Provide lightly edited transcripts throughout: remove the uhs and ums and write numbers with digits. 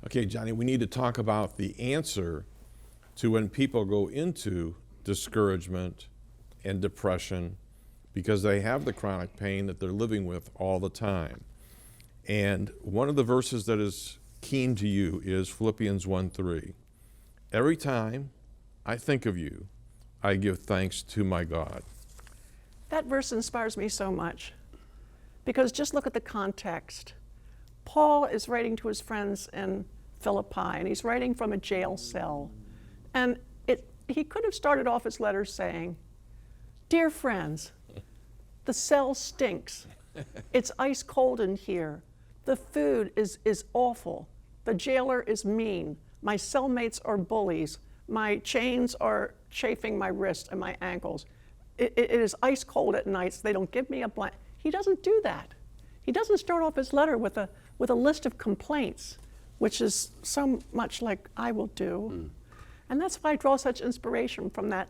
Okay, Johnny, we need to talk about the answer to when people go into discouragement and depression because they have the chronic pain that they're living with all the time. And one of the verses that is keen to you is Philippians 1:3. Every time I think of you, I give thanks to my God. That verse inspires me so much because just look at the context. Paul is writing to his friends in Philippi, and he's writing from a jail cell. And he could have started off his letter saying, "Dear friends, the cell stinks. It's ice cold in here. The food is awful. The jailer is mean. My cellmates are bullies. My chains are chafing my wrists and my ankles. It is ice cold at nights. They don't give me a blanket." He doesn't do that. He doesn't start off his letter with a list of complaints, which is so much like I will do. And that's why I draw such inspiration from that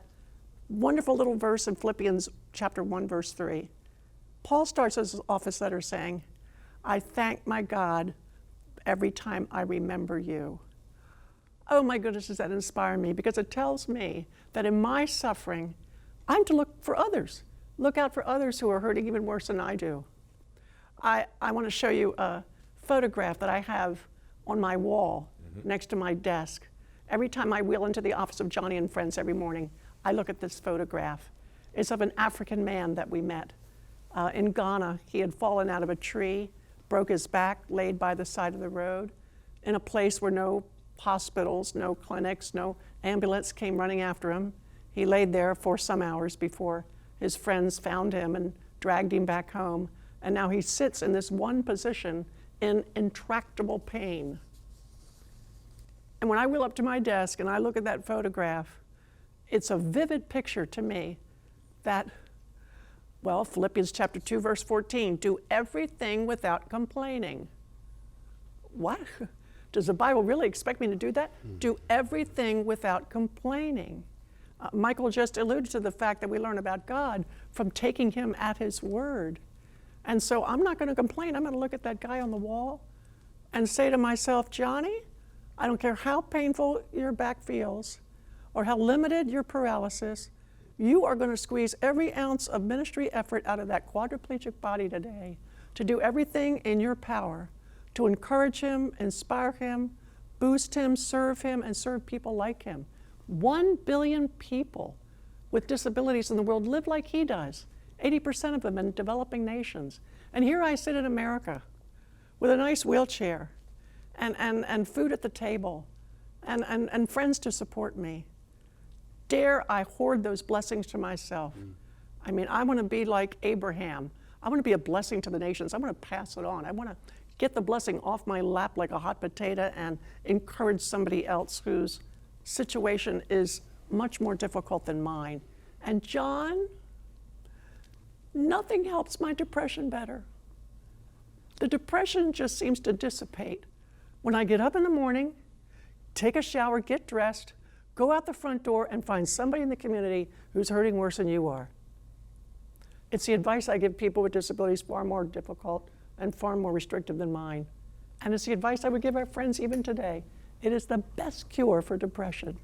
wonderful little verse in Philippians chapter 1, verse 3. Paul starts off his letter saying, "I thank my God every time I remember you." Oh my goodness, does that inspire me? Because it tells me that in my suffering, I'm to look for others. Look out for others who are hurting even worse than I do. I want to show you a photograph that I have on my wall next to my desk. Every time I wheel into the office of Joni and Friends every morning, I look at this photograph. It's of an African man that we met. In Ghana, he had fallen out of a tree, broke his back, laid by the side of the road, in a place where no hospitals, no clinics, no ambulance came running after him. He laid there for some hours before his friends found him and dragged him back home. And now he sits in this one position in intractable pain. And when I wheel up to my desk and I look at that photograph, it's a vivid picture to me that, well, Philippians chapter 2, verse 14, do everything without complaining. What? Does the Bible really expect me to do that? Do everything without complaining. Michael just alluded to the fact that we learn about God from taking him at his word. And so I'm not going to complain. I'm going to look at that guy on the wall and say to myself, "Johnny, I don't care how painful your back feels or how limited your paralysis, you are going to squeeze every ounce of ministry effort out of that quadriplegic body today to do everything in your power to encourage him, inspire him, boost him, and serve people like him." 1 billion people with disabilities in the world live like he does, 80% of them in developing nations. And here I sit in America with a nice wheelchair and food at the table and friends to support me. Dare I hoard those blessings to myself? I mean, I want to be like Abraham. I want to be a blessing to the nations. I want to pass it on. I want to get the blessing off my lap like a hot potato and encourage somebody else whose situation is much more difficult than mine. And John, nothing helps my depression better. The depression just seems to dissipate when I get up in the morning, take a shower, get dressed, go out the front door and find somebody in the community who's hurting worse than you are. It's the advice I give people with disabilities far more difficult and far more restrictive than mine. And it's the advice I would give our friends even today. It is the best cure for depression.